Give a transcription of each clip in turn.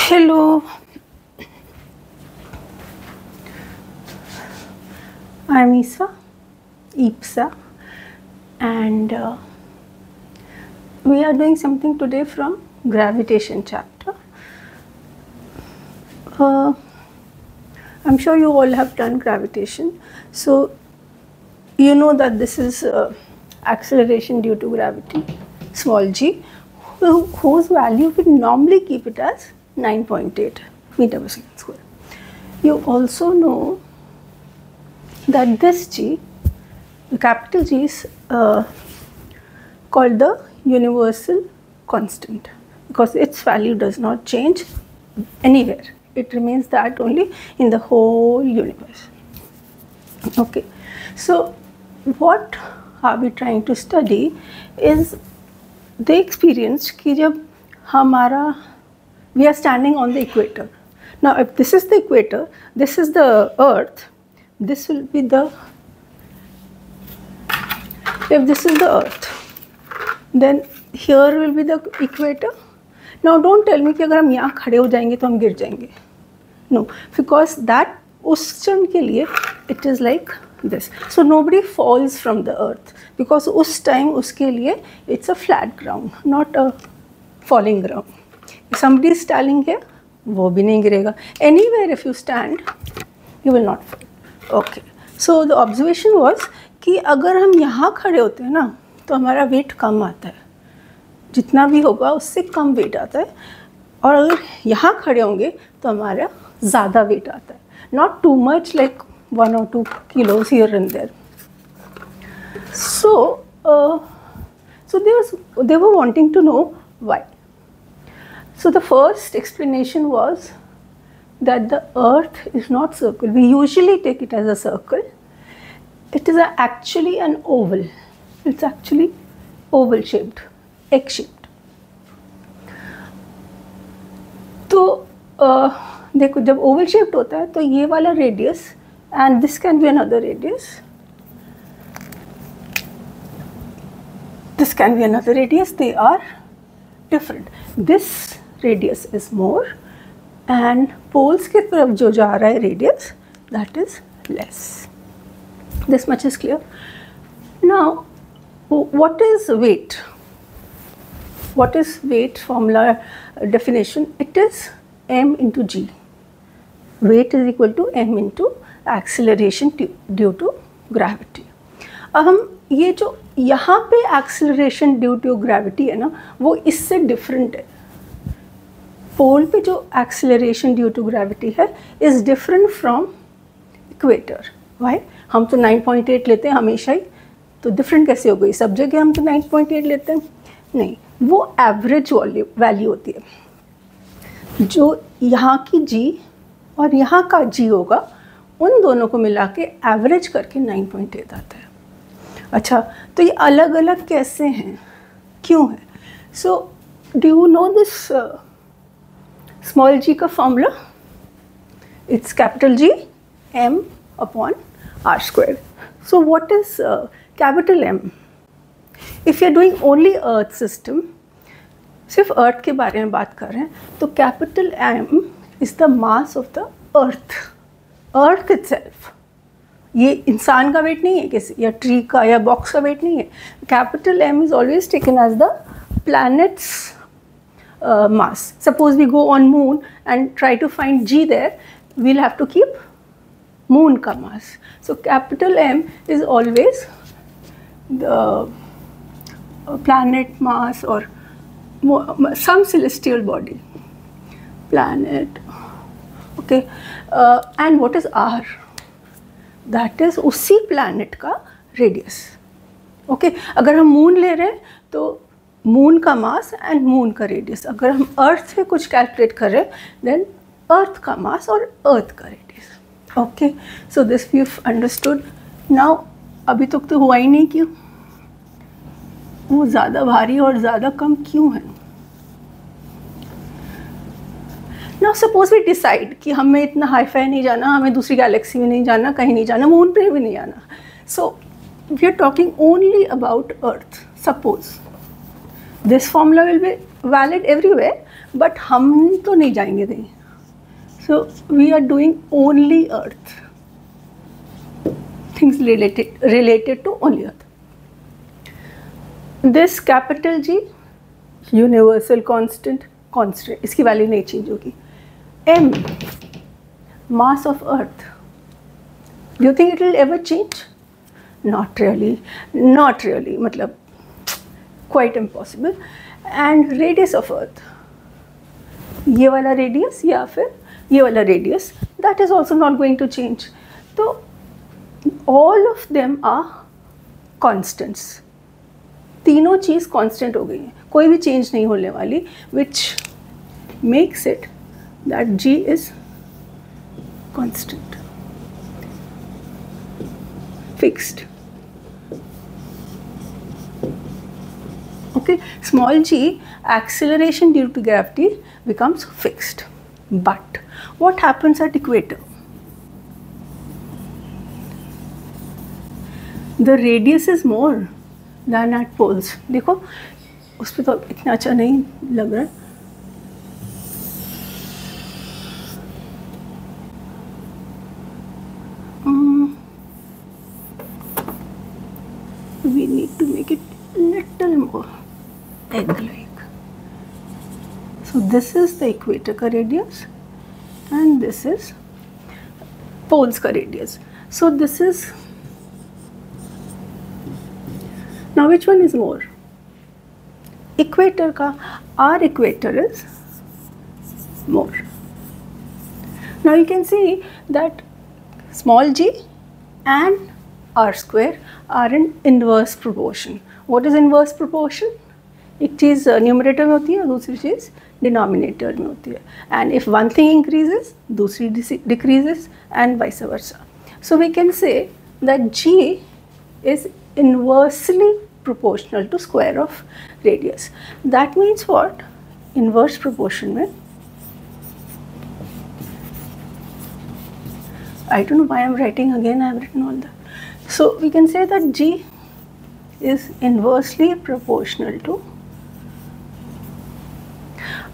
Hello, I'm Ipsa, and we are doing something today from gravitation chapter. I'm sure you all have done gravitation, so you know that this is acceleration due to gravity, small g, whose value we normally keep it as 9.8 meter per second square. You also know that this g, the capital G, is called the universal constant because its value does not change anywhere. It remains that only in the whole universe. Okay, so what are we trying to study is the experience कि जब हमारा we are standing on the equator. Now if this is the equator, this is the earth, this will be the, if this is the earth, then here will be the equator. Now don't tell me कि अगर हम यहाँ खड़े हो जाएंगे तो हम गिर जाएंगे. No, because that उस क्षण के लिए it is like this. So nobody falls from the earth because उस time उसके लिए it's a flat ground, not a falling ground. If somebody is standing here, वो भी नहीं गिरेगा. Anywhere if you stand, you will not fall. Okay. So the observation was कि अगर हम यहाँ खड़े होते हैं ना तो हमारा वेट कम आता है, जितना भी होगा उससे कम वेट आता है, और अगर यहाँ खड़े होंगे तो हमारा ज़्यादा वेट आता है. Not too much, like 1 or 2 kilos here and there. So they were wanting to know why. So the first explanation was that the earth is not circle. We usually take it as a circle. It is actually an oval. It's actually oval shaped, egg shaped. तो देखो जब oval shaped होता है तो ये वाला radius and this can be another radius. This can be another radius. They are different. This radius is more and poles के तरफ जो जा रहा है radius, that is less. This much is clear. Now what is weight? What is weight formula definition? It is m into g. Weight is equal to m into acceleration due to gravity. अब हम ये जो यहाँ पे acceleration due to gravity है ना, वो इससे different है. पोल पे जो acceleration due to gravity है is different from equator. Why? हम तो 9.8 लेते हैं हमेशा ही, तो different कैसे हो गई? सब जगह हम तो 9.8 लेते हैं. नहीं, वो एवरेज वैल्यू होती है. जो यहाँ की जी और यहाँ का जी होगा, उन दोनों को मिला के एवरेज करके 9.8 आता है. अच्छा, तो ये अलग अलग कैसे हैं, क्यों है? So do you know this small G का formula? It's capital G m upon r square. So what is capital M? If you are doing only earth system, सिर्फ अर्थ के बारे में बात कर रहे हैं, तो capital M is the mass of the earth. Earth itself, ये इंसान का वेट नहीं है किसी, या ट्री का या बॉक्स का वेट नहीं है. Capital M is always taken as the planet's mass. Suppose we go on moon and try to find G there, we'll have to keep moon का mass. So capital M is always the planet mass or some celestial body, planet. Okay, and what is R? That is उसी planet का radius. Okay, अगर हम moon ले रहे हैं तो moon का mass and moon का radius. अगर हम earth पे कुछ calculate कर रहे हैं, then earth का mass और earth का radius. Okay, so this we've understood. Now अभी तक तो हुआ ही नहीं, क्यों? वो ज़्यादा भारी और ज़्यादा कम क्यों है? Now suppose we decide कि हमें इतना हाई फाई नहीं जाना, हमें दूसरी गैलेक्सी में नहीं जाना, कहीं नहीं जाना, मून पे भी नहीं जाना. So we are talking only about Earth. Suppose this formula will be valid everywhere, but हम तो नहीं जाएंगे कहीं. So we are doing only earth, things related to only earth. This capital G universal constant, इसकी value नहीं change होगी. m mass of earth, do you think it will ever change? Not really, मतलब quite impossible. And radius of earth, ये वाला radius या फिर ये वाला radius, that is also not going to change. तो all of them are constants. तीनों चीज़ constant हो गई हैं, कोई भी चेंज नहीं होने वाली, which makes it that G is constant, fixed. Okay, small g, acceleration due to gravity becomes fixed. But what happens at equator? The radius is more than at poles. देखो उस पर तो इतना अच्छा नहीं लग रहा है. We need to make it little more egg-like. So this is the equator का radius and this is poles का radius. So this is, now which one is more? Equator का, our equator is more. Now you can see that small g and r square are in inverse proportion. What is inverse proportion? एक चीज़ numerator में होती है और दूसरी चीज़ denominator में होती है. And if one thing increases दूसरी decreases and vice versa. So we can say that G is inversely proportional to square of radius. That means what? Inverse proportion में, I don't know why I'm writing again, I have written all that. So we can say that G is inversely proportional to,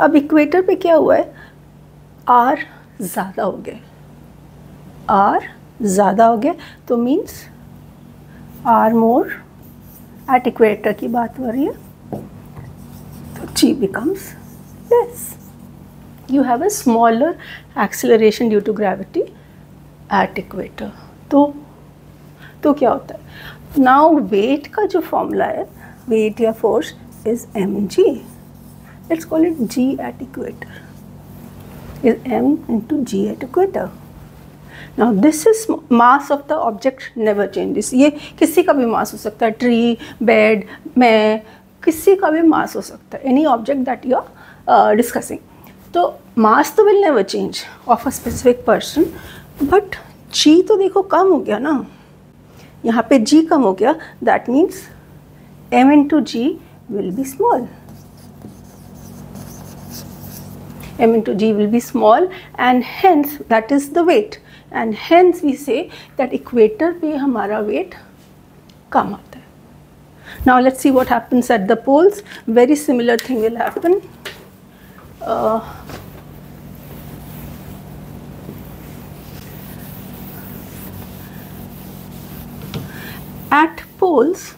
अब equator पे क्या हुआ है, R ज़्यादा हो गया, R ज़्यादा हो गया, तो means R more at equator की बात हो रही है, तो G becomes less. You have a smaller acceleration due to gravity at equator. तो क्या होता है, now weight का जो फॉर्मूला है, weight या force is mg. Let's call it G at equator, is m into G at equator. Now this is mass of the object never changes. ये किसी का भी मास हो सकता है, ट्री, बेड, मैं, किसी का भी मास हो सकता है, any object that you are discussing. तो मास तो will never change of a specific person, but G तो देखो कम हो गया ना, यहाँ पे G कम हो गया, that means m into G will be small. M into G will be small and hence that is the weight, and hence we say that equator पे हमारा weight कम आता है. Now let's see what happens at the poles. Very similar thing will happen. At poles,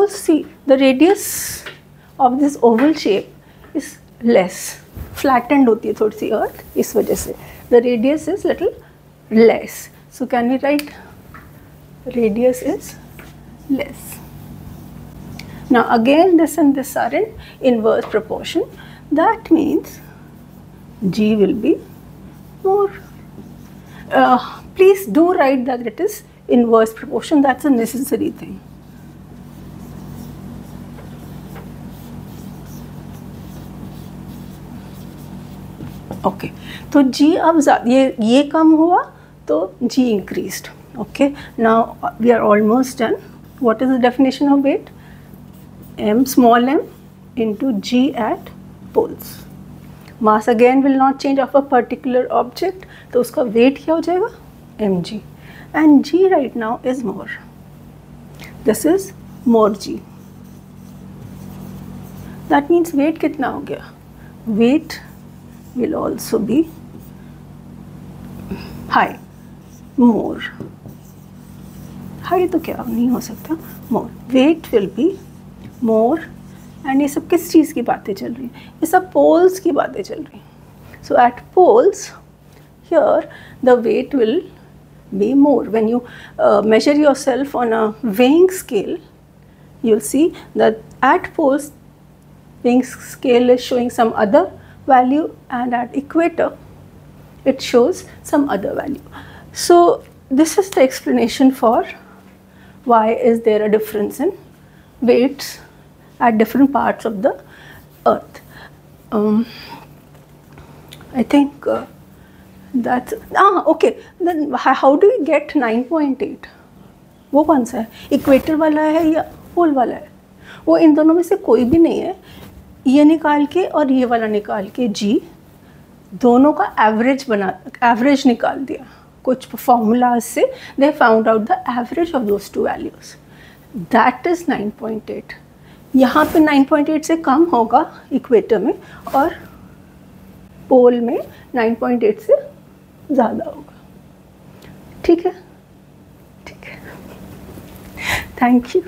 see the radius of this oval shape is less, flattened होती है थोड़ी सी earth, इस वजह से the radius is little less. So can we write radius is less. Now again this and this are in inverse proportion. That means G will be more. Please do write that it is inverse proportion. That's a necessary thing. Okay तो G अब ये कम हुआ तो G increased. Okay, now we are almost done. What is the definition of weight? M small m into G at poles. Mass again will not change of a particular object, तो उसका weight क्या हो जाएगा, mg, and G right now is more. This is more G. That means weight कितना हो गया, weight will also be high, more, high तो क्या नहीं हो सकता, more, weight will be more. And ये सब किस चीज़ की बातें चल रही हैं, ये सब पोल्स की बातें चल रही हैं। So at poles here the weight will be more. When you measure yourself on a weighing scale, you'll see that at poles weighing scale is showing some other value, and at equator it shows some other value. So this is the explanation for why is there a difference in weights at different parts of the earth. I think that's okay. Then how do you get 9.8? वो कौन सा है, equator वाला है या पोल वाला है? वो इन दोनों में से कोई भी नहीं है। ये निकाल के और ये वाला निकाल के जी दोनों का एवरेज निकाल दिया कुछ फॉर्मूलाज से, they found out the average of those two values, that is 9.8। यहाँ पे 9.8 से कम होगा इक्वेटर में, और पोल में 9.8 से ज़्यादा होगा। ठीक है, ठीक है, थैंक यू।